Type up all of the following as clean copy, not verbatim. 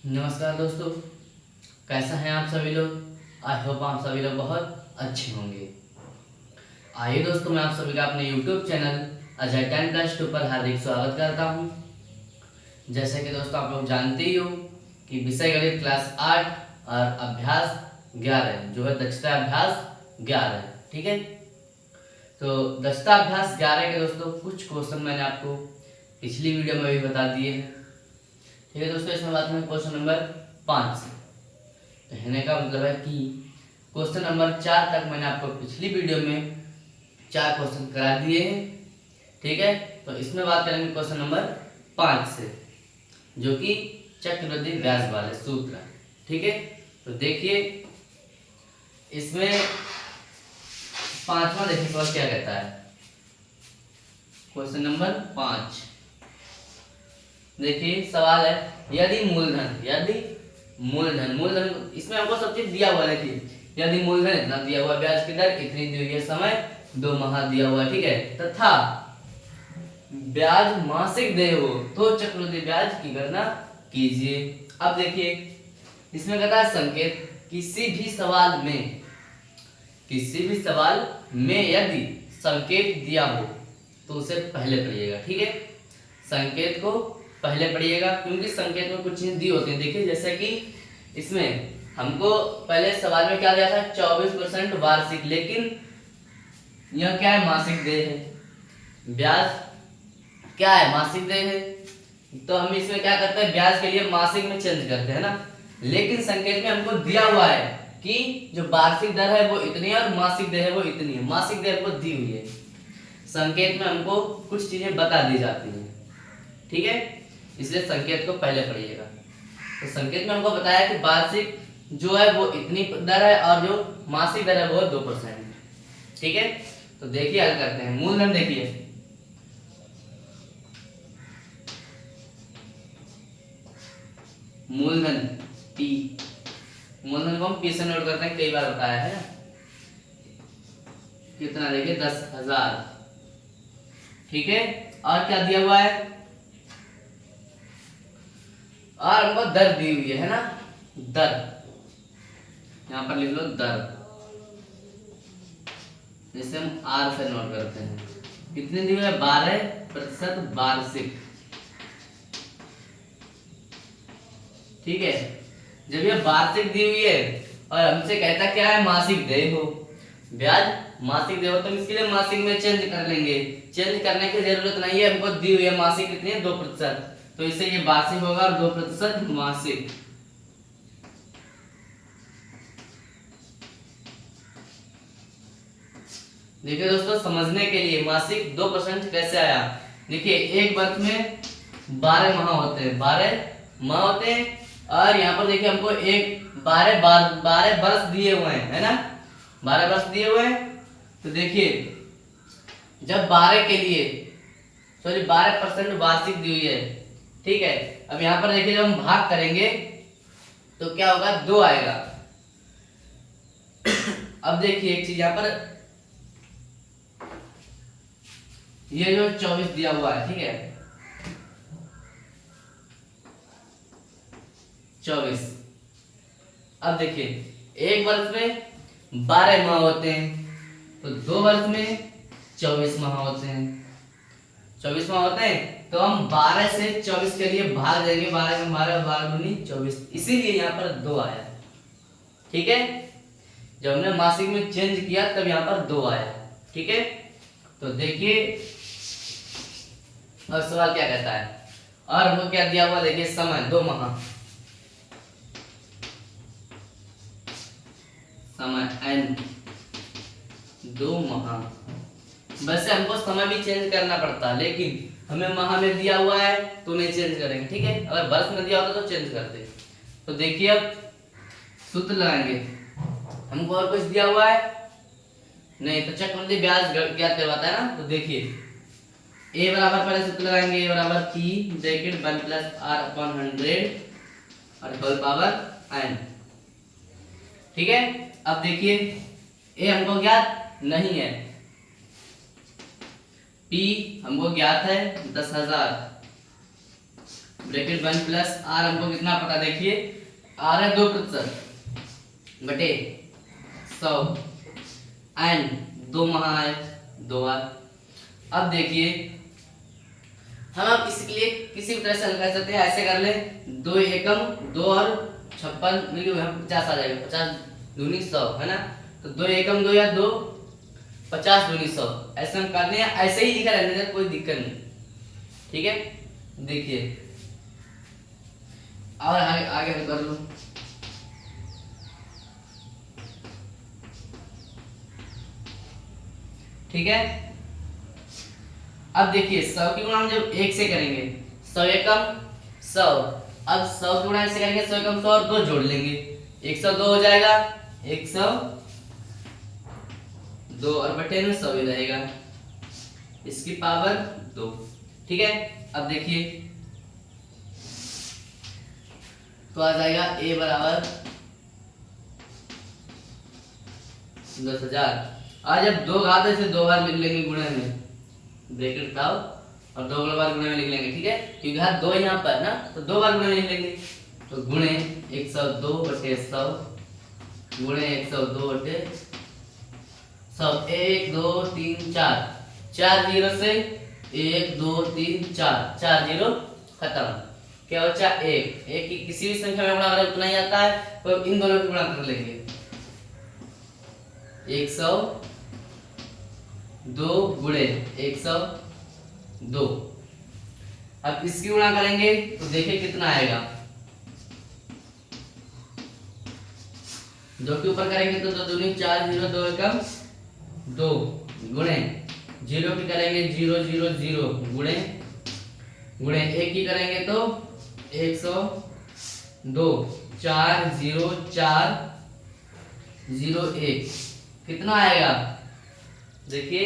नमस्कार दोस्तों, कैसा हैं आप सभी लोग। आई होप आप सभी लोग बहुत अच्छे होंगे। आइए दोस्तों, मैं आप सभी का अपने YouTube चैनल अजय 10+2 पर हार्दिक स्वागत करता हूं। जैसे कि दोस्तों आप लोग जानते ही हो कि विषय गणित क्लास 8 और अभ्यास 11 जो है दक्षता अभ्यास 11, ठीक है। तो दक्षता अभ्यास 11 के दोस्तों कुछ क्वेश्चन मैंने आपको पिछली वीडियो में भी बता दिए हैं, ठीक है दोस्तों। इसमें बात करें क्वेश्चन नंबर 5 से। कहने का मतलब है कि क्वेश्चन नंबर 4 तक मैंने आपको पिछली वीडियो में 4 क्वेश्चन करा दिए हैं, ठीक है। तो इसमें बात करेंगे क्वेश्चन नंबर 5 से, जो कि चक्रवृद्धि ब्याज वाले सूत्र, ठीक है। तो देखिए इसमें पांचवा देखिए सवाल क्या कहता है। क्वेश्चन नंबर 5 देखिए सवाल है, यदि मूलधन इसमें हमको सब चीज दिया हुआ है। देखिए यदि मूलधन इतना दिया हुआ, ब्याज की दर इतनी दी हुई है, समय 2 माह दिया हुआ, ठीक है, तथा ब्याज मासिक देय हो तो चक्रवृद्धि ब्याज की गणना कीजिए। अब देखिए इसमें कहता है संकेत, किसी भी सवाल में यदि संकेत दिया हो तो उसे पहले पढ़िएगा, ठीक है। संकेत को पहले पढ़िएगा क्योंकि संकेत में कुछ चीज दी होती है। देखिए जैसे कि इसमें हमको पहले सवाल में क्या दिया था, 24% वार्षिक, लेकिन यह क्या है, मासिक देय है। ब्याज क्या है, मासिक देय है, तो हम इसमें क्या करते हैं, ब्याज के लिए मासिक में चेंज करते हैं ना। लेकिन संकेत में हमको दिया हुआ है कि जो वार्षिक दर है वो इतनी है और मासिक देय है वो इतनी है। मासिक देय हमको दी हुई है, संकेत में हमको कुछ चीजें बता दी जाती हैं, ठीक है। इसलिए संकेत को पहले पढ़िएगा। तो संकेत में हमको बताया कि वार्षिक जो है वो इतनी दर है और जो मासिक दर है वो 2%, ठीक है। तो देखिए हल करते हैं। मूलधन देखिए, मूलधन P, मूलधन को हम P से नोट करते हैं, कई बार बताया है। कितना देखिए 10,000, ठीक है। और क्या दिया हुआ है, और हमको दर दी हुई है ना, दर यहां पर लिख लो दर, जिसे हम R से नोट करते हैं। कितनी दी हुई है, 12% वार्षिक, ठीक है। जब ये वार्षिक दी हुई है और हमसे कहता क्या है, मासिक देय हो, ब्याज मासिक देय हो, तो हम इसके लिए मासिक में चेंज कर लेंगे। चेंज करने की जरूरत नहीं है, हमको दी हुई है मासिक कितनी है, 2%, तो इससे ये वार्षिक होगा और 2% मासिक। देखिए दोस्तों समझने के लिए मासिक 2% कैसे आया। देखिए एक वर्ष में 12 माह होते हैं, 12 माह होते हैं, और यहाँ पर देखिए हमको एक 12 वर्ष दिए हुए हैं, है ना, 12 वर्ष दिए हुए हैं। तो देखिए जब 12 के लिए 12% वार्षिक दी हुई है, ठीक है। अब यहाँ पर देखिए जब हम भाग करेंगे तो क्या होगा, 2 आएगा। अब देखिए एक चीज यहाँ पर, ये जो 24 दिया हुआ है, ठीक है, 24। अब देखिए एक वर्ष में 12 माह होते हैं, तो 2 वर्ष में 24 माह होते हैं। 24 माह होते हैं तो हम 12 से 24 के लिए भाग देंगे, 12 में 12, 12 दूनी 24, इसीलिए यहाँ पर 2 आया, ठीक है। जब हमने मासिक में चेंज किया तब यहाँ पर 2 आया, ठीक है। तो देखिए अब सवाल क्या कहता है, और हमको क्या दिया हुआ, देखिए समय 2 माह, समय n 2 माह। वैसे हमको समय भी चेंज करना पड़ता है, लेकिन हमें माह में दिया हुआ है तो नहीं चेंज करेंगे, ठीक है। अगर वर्ष में दिया होता तो चेंज करते। तो देखिए अब सूत्र लगाएंगे, हमको और कुछ दिया हुआ है नहीं, तो चक्रवृद्धि ब्याज ज्ञात करवाता है ना। तो देखिए a बराबर, पहले सूत्र लगाएंगे, a बराबर p bracket 1 plus r upon 100 और होल पावर n, ठीक है। अब देखिए a हमको ज्ञात नहीं है, p हमको ज्ञात है 10,000, ब्रैकेट 1 प्लस आर हमको कितना पता, देखिए आर है 2% बटे 100 एंड 2 वहाँ है 2 आर। अब देखिए हम अब इसके लिए किसी भी तरह से हल कर सकते हैं, ऐसे कर ले 2 एकम 2 और 56 मिलके 50 आ जाएगा, 50 दूनी 100 है ना, तो 2 एकम 2 या 2 50 दूनी 100 ऐसे हम करने हैं, ऐसे ही लिखा रहने दें, कोई दिक्कत नहीं, ठीक है। देखिए और आगे आगे कर लो, ठीक है। अब देखिए 100 की गुणा हम जब 1 से करेंगे 100 एकम 100, अब 100 की गुणा 1 से करेंगे 100 एकम 100 और 2 जोड़ लेंगे 102 हो जाएगा, 102 और बटे में 100 ही रहेगा, इसकी पावर 2, ठीक है। अब देखिए तो आ जाएगा a बराबर 10,000। आज जब 2 घात है इसे 2 बार लिख लेंगे गुणे में, ब्रैकेट हटाओ और 2 बार गुणे में लिख लेंगे, ठीक है, क्योंकि घात 2 यहाँ पर ना, तो 2 बार गुणे में लिख लेंगे, तो गुणे 102 बटे 100 गुणे 102 बटे 100, 1 2 3 4 4 जीरो से 1 2 3 4 4 जीरो खत्म, क्या बचा 1 1 की किसी भी संख्या में गुणा करें उतना ही आता है, तो इन दोनों को गुणा कर लेंगे 102 गुणे 102। अब इसकी गुणा करेंगे तो देखिए कितना आएगा, 2 के ऊपर करेंगे तो 2 दूनी 4 0 2 एकम 2 गुणे 0 की करेंगे 0 0 0 गुणे गुणे 1 की करेंगे तो 102 4 0 4 0 1 कितना आएगा, देखिए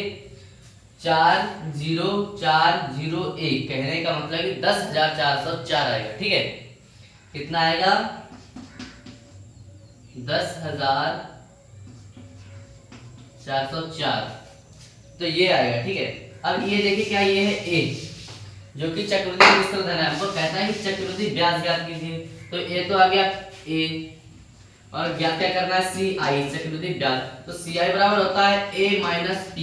4 0 4 0 1, कहने का मतलब कि 10,404 आएगा, ठीक है। कितना आएगा 10,404, तो ये आएगा, ठीक है। अब ये देखिए क्या ये है a, जो कि चक्रवृद्धि मिश्र धन है, हमको कहता है कि चक्रवृद्धि ब्याज ज्ञात कीजिए, तो a तो आ गया a और ज्ञात क्या करना है ci चक्रवृद्धि ब्याज, तो ci बराबर होता है a माइनस p,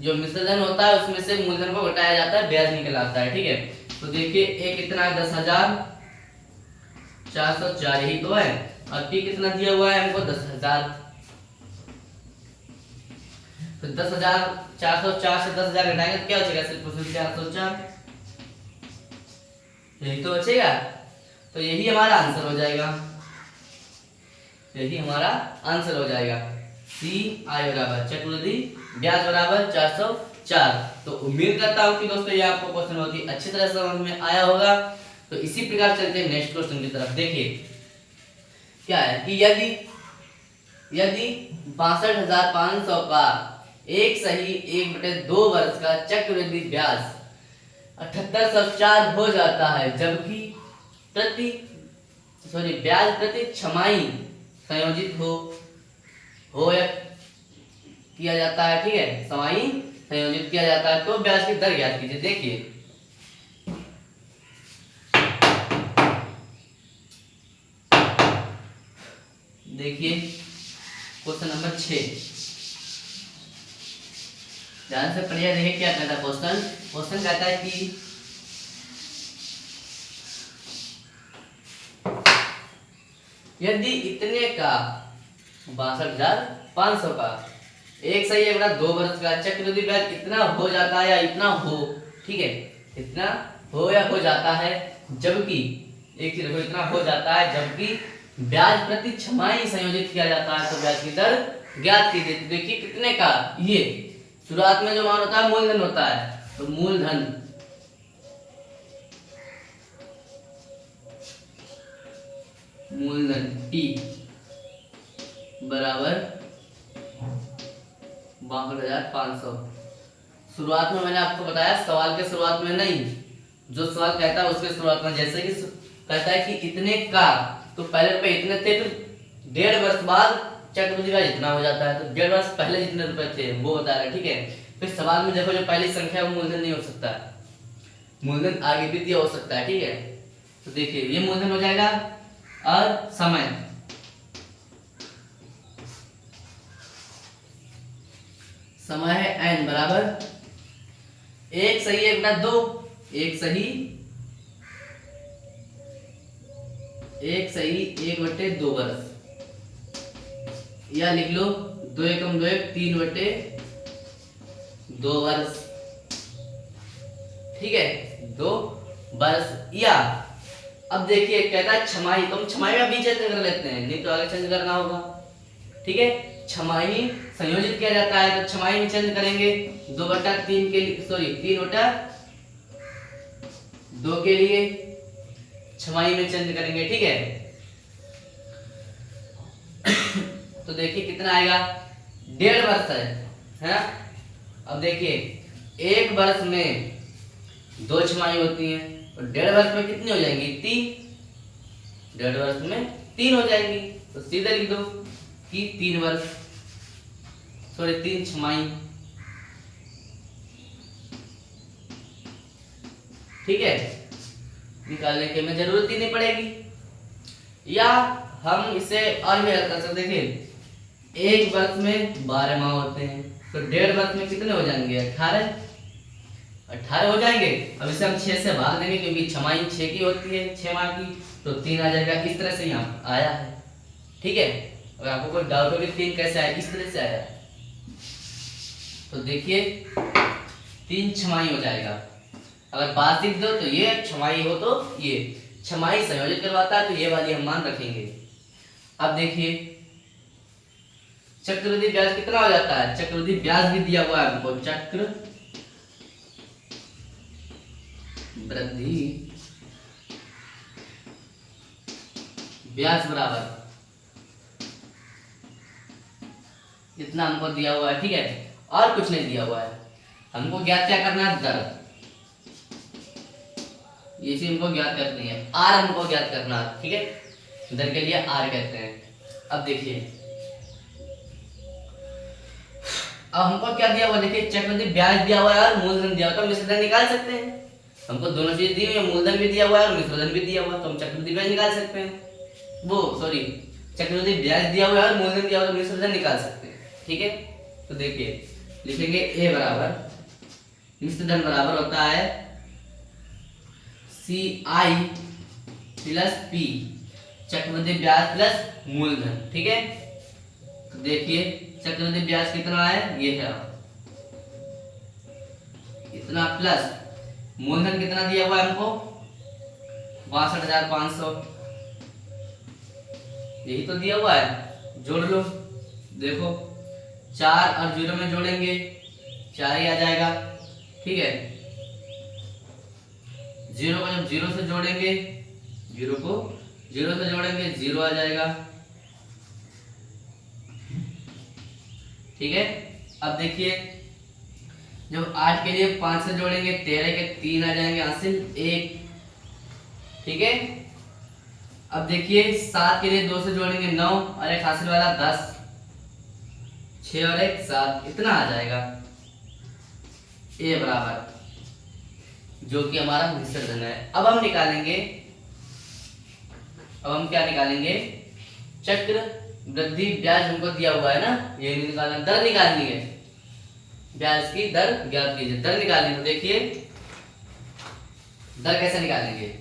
जो मिश्र धन होता है उसमें से मूलधन को घटाया जाता है, ब्याज निकल आता है, ठीक है। तो देखिए a कितना है 10,404 ही तो है, और p कितना दिया हुआ है हमको 10,000, तो 10,404 से 10,000 घटाएंगे तो क्या बचेगा, सिर्फ 404, यही तो बचेगा, तो यही हमारा आंसर हो जाएगा, यही हमारा आंसर हो जाएगा सी आई बराबर चक्रवृद्धि ब्याज बराबर 404। तो उम्मीद करता हूं कि दोस्तों ये आपको क्वेश्चन बहुत ही अच्छी तरह से समझ में आया होगा। तो इसी प्रकार चलते हैं नेक्स्ट क्वेश्चन की तरफ। देखिए क्या है कि यदि 62,500 का एक सही 1/2 वर्ष का चक्रवृद्धि ब्याज 7804 हो जाता है, जबकि ब्याज प्रति छमाही संयोजित हो या किया जाता है, ठीक है, छमाही संयोजित किया जाता है, तो ब्याज की दर ज्ञात कीजिए। देखिए क्वेश्चन नंबर 6, ध्यान से पढ़िए। देखिए क्या कहता है क्वेश्चन कहता है कि यदि इतने का 62,500 का एक सही 1/2 वर्ष का चक्रवृद्धि ब्याज इतना हो जाता है या इतना हो, ठीक है, इतना हो या हो जाता है, जबकि एक चीज देखो इतना हो जाता है जबकि ब्याज प्रति छमाही संयोजित किया जाता है, तो ब्याज की दर ज्ञात कीजिए। तो देखिए कितने का, ये शुरुआत में जो मान होता है मूलधन होता है, तो मूलधन P बराबर 62,500। शुरुआत में मैंने आपको बताया, सवाल के शुरुआत में नहीं, जो सवाल कहता है उसके शुरुआत में, जैसे कि कहता है कि इतने का, तो पहले रुपए इतने थे, फिर 1.5 वर्ष बाद चक्रवृद्धि ब्याज इतना हो जाता है, तो 1.5 वर्ष पहले जितने रुपए थे वो बता रहा है, ठीक है। फिर सवाल में देखो जो पहली संख्या वो मूलधन नहीं हो सकता, मूलधन आगे भी दिया हो सकता है, ठीक है। तो देखिए ये मूलधन हो जाएगा और समय है n बराबर एक सही एक बटा दो, एक सही एक बटे दो बरस, या लिख लो दो एकम दो एक 3 बटे 2 वर्ष, ठीक है, 2 वर्ष। या अब देखिए कहता है छमाही, तो हम छमाही में अभी चेंज कर लेते हैं, नहीं तो आगे चेंज करना होगा, ठीक है। छमाही संयोजित किया जाता है तो छमाही में चेंज करेंगे 2/3 के लिए, सॉरी 3/2 के लिए छमाही में चेंज करेंगे, ठीक है। तो देखिए कितना आएगा, 1.5 वर्ष है। अब देखिए एक वर्ष में 2 छमाही होती हैं, तो 1.5 वर्ष में कितनी हो जाएंगी, 3। 1.5 वर्ष में 3 हो जाएंगी, तो सीधे लिख दो कि 3 वर्ष, सॉरी 3 छमाही, ठीक है। निकालने की हमें जरूरत ही नहीं पड़ेगी। या हम इसे और भी हल कर सकते, देखिए एक वर्ष में 12 माह होते हैं, तो 1.5 वर्ष में कितने हो जाएंगे, 18 हो जाएंगे। अब इसे हम 6 से भाग देंगे क्योंकि छमाही 6 की होती है, 6 माह की, तो 3 आ जाएगा। इस तरह से यहाँ आया है, ठीक है। अगर आपको कोई डाउट हो कि 3 कैसे आया, इस तरह से आया है, तो देखिए 3 छमाही हो जाएगा। अगर वार्षिक दो तो ये, छमाही हो तो ये, छमाही संयोजित करवाता है तो ये वाली हम मान रखेंगे। अब देखिए चक्रवृद्धि ब्याज कितना हो जाता है, चक्रवृद्धि ब्याज भी दिया हुआ है हमको, चक्र वृद्धि ब्याज बराबर इतना हमको दिया हुआ है, ठीक है, और कुछ नहीं दिया हुआ है। हमको ज्ञात क्या करना है, दर, ये चीज हमको ज्ञात करनी है, आर हमको ज्ञात करना है, ठीक है, दर के लिए आर कहते हैं। अब देखिए अब हमको क्या दिया हुआ, देखिए चक्रवृद्धि ब्याज दिया हुआ है और मूलधन दिया हुआ है, तो हम मिश्रधन निकाल सकते हैं। हमको दोनों चीज दी हुई है, मूलधन भी दिया हुआ है और मिश्रधन भी दिया हुआ है, तो हम चक्रवृद्धि ब्याज निकाल सकते हैं। वो सॉरी चक्रवृद्धि ब्याज दिया हुआ है और मूलधन दिया हुआ है, तो मिश्रधन निकाल सकते हैं, ठीक है। तो देखिए लिखेंगे ए बराबर मिश्रधन बराबर होता है CI प्लस P, चक्रवृद्धि ब्याज प्लस मूलधन, ठीक है। तो देखिए चक्रवृद्धि ब्याज कितना है, ये है इतना, प्लस मूलधन कितना दिया हुआ है हमको, 62,500, यही तो दिया हुआ है, जोड़ लो, देखो 4 और 0 में जोड़ेंगे 4 ही आ जाएगा, ठीक है। 0 को जब 0 से जोड़ेंगे, 0 को 0 से जोड़ेंगे 0 आ जाएगा, ठीक है। अब देखिए जब 8 के लिए 5 से जोड़ेंगे 13 के 3 आ जाएंगे, हासिल 1, ठीक है। अब देखिए 7 के लिए 2 से जोड़ेंगे 9 और एक हासिल वाला 10, 6 और 1 7, इतना आ जाएगा ए बराबर, जो कि हमारा मिश्रधन है। अब हम निकालेंगे, अब हम क्या निकालेंगे, चक्र वृद्धि ब्याज हमको दिया हुआ है ना, ये नहीं निकालना, दर निकालनी है, ब्याज की दर ज्ञात कीजिए, दर निकालनी है। तो देखिए दर कैसे निकालेंगे,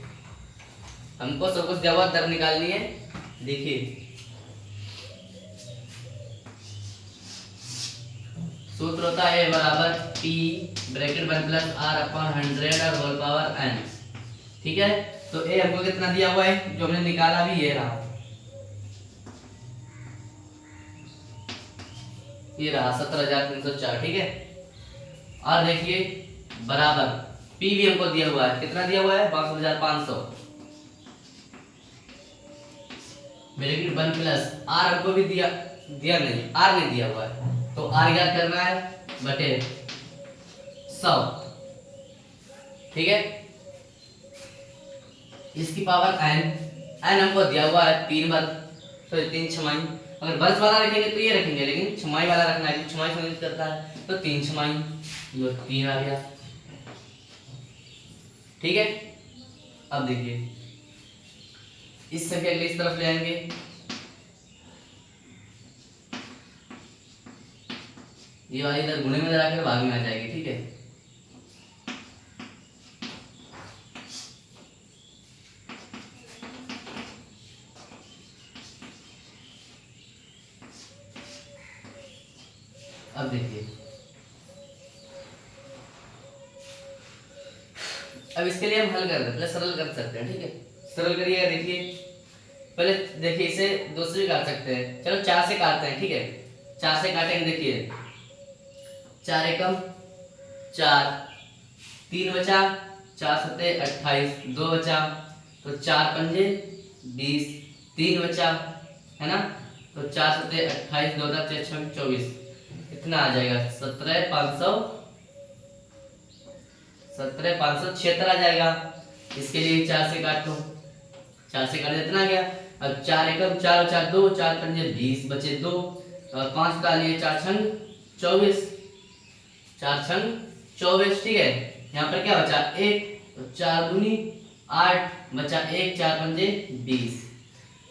हमको सब कुछ दिया हुआ, दर निकालनी है। देखिए सूत्र होता है ए बराबर P bracket 1 plus R upon 100 और होल पावर n, ठीक है। तो ए हमको कितना दिया हुआ है, जो हमने निकाला भी ये रहा, ये रहा 17,304, ठीक है। और देखिए बराबर P भी हमको दिया हुआ है, कितना दिया हुआ है, 62,500, ब्रैकेट 1 प्लस R हमको भी दिया नहीं, R नहीं दिया हुआ है, तो R ज्ञात करना है बटे 100, ठीक है। इसकी पावर n हमको दिया हुआ है 3 बार, तो 3 छमाही, अगर वर्ष वाला रखेंगे तो ये रखेंगे, लेकिन छमाही वाला रखना है, छमाही संयोजित करता है, तो 3 छमाही, ये 3 आ गया, ठीक है। अब देखिए इस संख्या के लिए इस तरफ ले आएंगे, ये वाली इधर गुणे में जरा कर भाग में आ जाएगी, ठीक है। अब देखिए अब इसके लिए हम हल कर पहले सरल कर सकते हैं, ठीक है। सरल करिएगा, देखिए पहले देखिए इसे 2 से भी काट सकते हैं, चलो 4 से काटते हैं, ठीक है। 4 से काटेंगे, देखिए 4 एकम 4, 3 बचा, 4 सत्ते 28, 2 बचा, तो 4 पंजे 20, 3 बचा, है ना। तो 4 सत्ते 28, 2 6 6 24, कितना आ जाएगा 17,576 आ जाएगा। इसके लिए 4 से काट लो, 4 से काटे इतना गया। अब 4 एकम 4 और 4 2, 4 पंजे 20 बचे 2, और 5 का लिए 4 छंग 24, 4 छंग 24, ठीक है। यहाँ पर क्या बचा 1, तो 4 दूनी 8 बचा 1, 4 पंजे 20,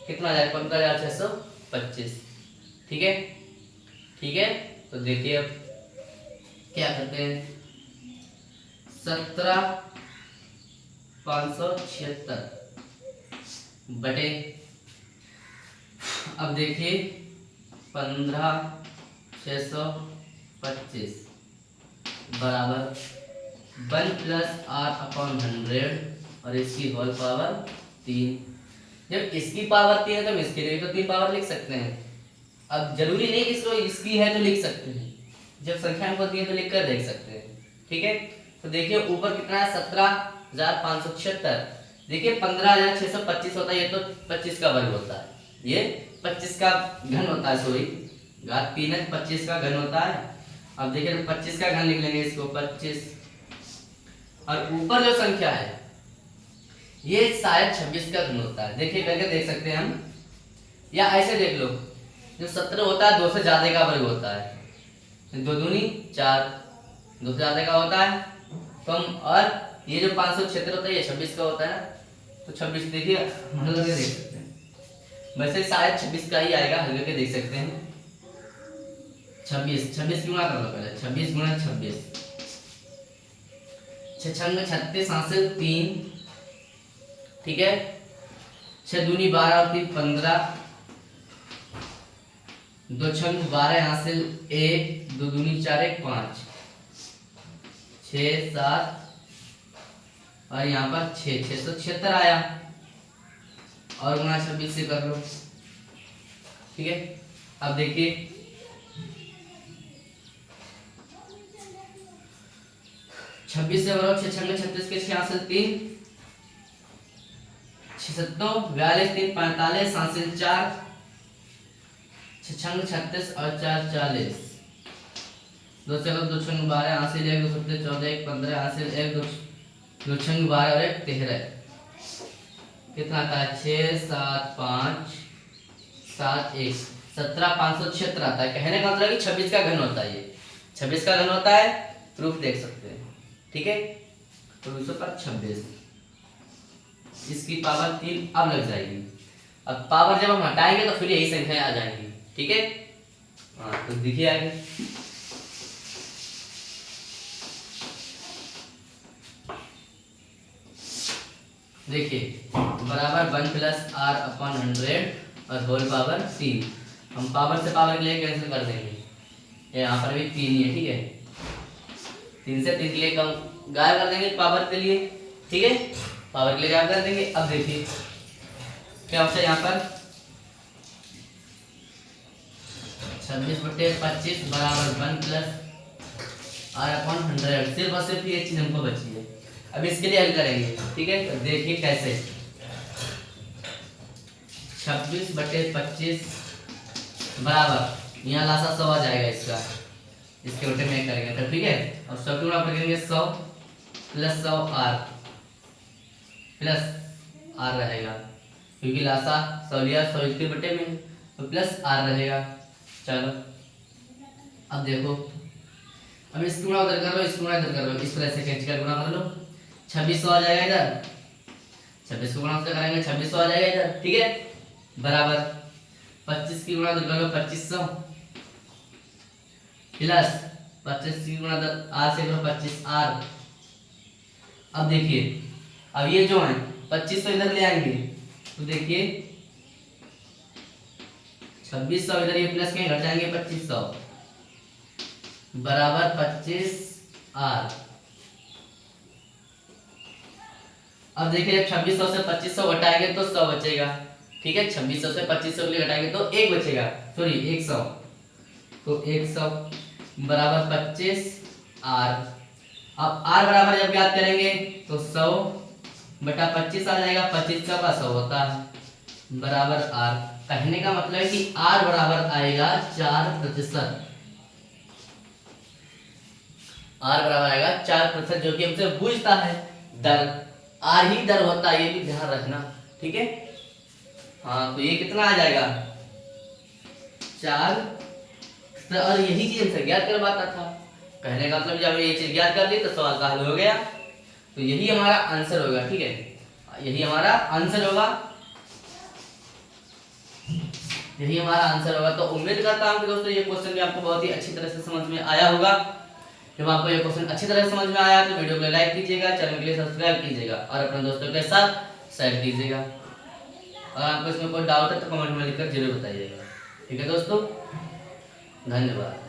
कितना आ जाएगा 15,625, ठीक है। ठीक है, तो देखिए अब क्या करते हैं, 17,576 बटे, अब देखिए 15,625 बराबर 1 + r/100 और इसकी होल पावर 3। जब इसकी पावर 3 है तो हम इसके लिए तो 3 पावर लिख सकते हैं। अब जरूरी नहीं इसको इसकी है तो लिख सकते हैं, जब संख्या हमको दी है तो लिख कर देख सकते हैं, ठीक है। तो देखिए ऊपर कितना है 17,576, देखिए 15,625 होता है, ये तो 25 का वर्ग होता है, ये 25 का घन होता है, सॉरी घात 3 है, 25 का घन होता है। अब देखिए 25 का घन लिख लेंगे इसको 25, और ऊपर जो संख्या है ये शायद 26 का घन होता है, देखिए करके देख सकते हैं हम, या ऐसे देख लो, जो 17 होता है 2 से ज्यादा का वर्ग होता है, 2 दूनी 4, 2 से ज्यादा का होता है कम, और ये जो 576 होता है ये 26 का होता है, तो 26 देखिए हम लोग देख सकते हैं, वैसे शायद 26 का ही आएगा, हल करके देख सकते हैं। 26 गुणा कर लो पहले, 26 गुणा 26, 6 छंग 36 हासिल 3, ठीक है। 6 दूनी 12 और 3 15, 2 छंग 12 हासिल 1, 2 दूनी 4 1 5, 6 7 और यहाँ पर 676 आया, और गुणा 26 से कर लो, ठीक है। अब देखिए 26 से बराबर 6 छंग 36 के 6 हासिल 3, 6 7 42 3 45 हासिल 4, 6 छंग 36 और 4 40, 2 से 2 छंग 12 हासिल 1, 2 सत्ते 14 1 15 हासिल 1, 2 छंग 12 और 1 13, कितना आता है 6 7 5 7 1 17,576 आता है। कहने का मतलब कि 26 का घन होता है, ये 26 का घन होता है, प्रूफ देख सकते हैं, ठीक है। तो 226 इसकी पावर 3 अब लग जाएगी। अब पावर जब हम हटाएंगे तो फिर यही संख्या आ जाएंगी, ठीक है। हाँ तो देखिए आगे, देखिए बराबर 1 + r/100 और होल पावर 3, हम पावर से पावर के लिए कैंसिल कर देंगे, यहाँ पर भी 3 ही है, ठीक है। 3 से 3 के लिए कम गायब कर देंगे पावर के लिए, ठीक है, पावर के लिए गायब कर देंगे। अब देखिए क्या होता है यहाँ पर 26/25 बराबर 1 + r/100, सिर्फ और सिर्फ ये चीज हमको बची है। अब इसके लिए हल करेंगे, ठीक है। तो देखिए कैसे 26/25 बराबर, यहाँ लासा 100 आ जाएगा इसका, इसके उल्टे में करेंगे तो, ठीक है। अब 100 की गुणा करेंगे 100 + 100 r रहेगा, क्योंकि लासा 100 लिया, 100 इसके बटे में तो प्लस r रहेगा। चलो अब देखो, अब इसकी गुणा उधर कर लो, इसकी गुणा इधर कर लो, इस तरह से कैंची का गुणा कर लो। 2600 आ जाएगा इधर, 26 को गुणा से करेंगे 2600 आ जाएगा इधर, ठीक है, बराबर 25 की गुणा तो करोगे 2500 प्लस 25 की गुणा आर से करो 25 आर। अब देखिए, अब ये जो है 2500 इधर ले आएंगे तो देखिए 2600 इधर ये प्लस कहीं घट जाएंगे 2500 बराबर 25 आर। अब देखिए जब 2600 से 2500 घटाएंगे तो 100 बचेगा, ठीक है, 2600 से 2500 के लिए घटाएंगे तो 1 बचेगा, सॉरी 100, तो 100 बराबर 25 आर। अब आर बराबर जब ज्ञात करेंगे तो 100 बटा 25 आ जाएगा, 25 का 100 होता है बराबर आर। कहने का मतलब है कि आर बराबर आएगा 4%, आर बराबर आएगा 4%, जो कि हमसे पूछता है दर, आर ही दर होता है, ये भी ध्यान रखना, ठीक है। हाँ तो ये कितना आ जाएगा 4, तो और यही चीज हमसे ज्ञात करवाता था। कहने का मतलब जब ये चीज ज्ञात कर ली तो सवाल का हल हो गया, तो यही हमारा आंसर होगा, ठीक है, यही हमारा आंसर होगा, यही हमारा आंसर होगा। तो उम्मीद करता हूँ कि दोस्तों ये क्वेश्चन भी आपको बहुत ही अच्छी तरह से समझ में आया होगा। जब आपको ये क्वेश्चन अच्छी तरह से समझ में आया तो वीडियो को लाइक कीजिएगा, चैनल के लिए सब्सक्राइब कीजिएगा और अपने दोस्तों के साथ शेयर कीजिएगा। और आपको इसमें कोई डाउट है तो कमेंट में लिखकर जरूर बताइएगा, ठीक है दोस्तों, धन्यवाद।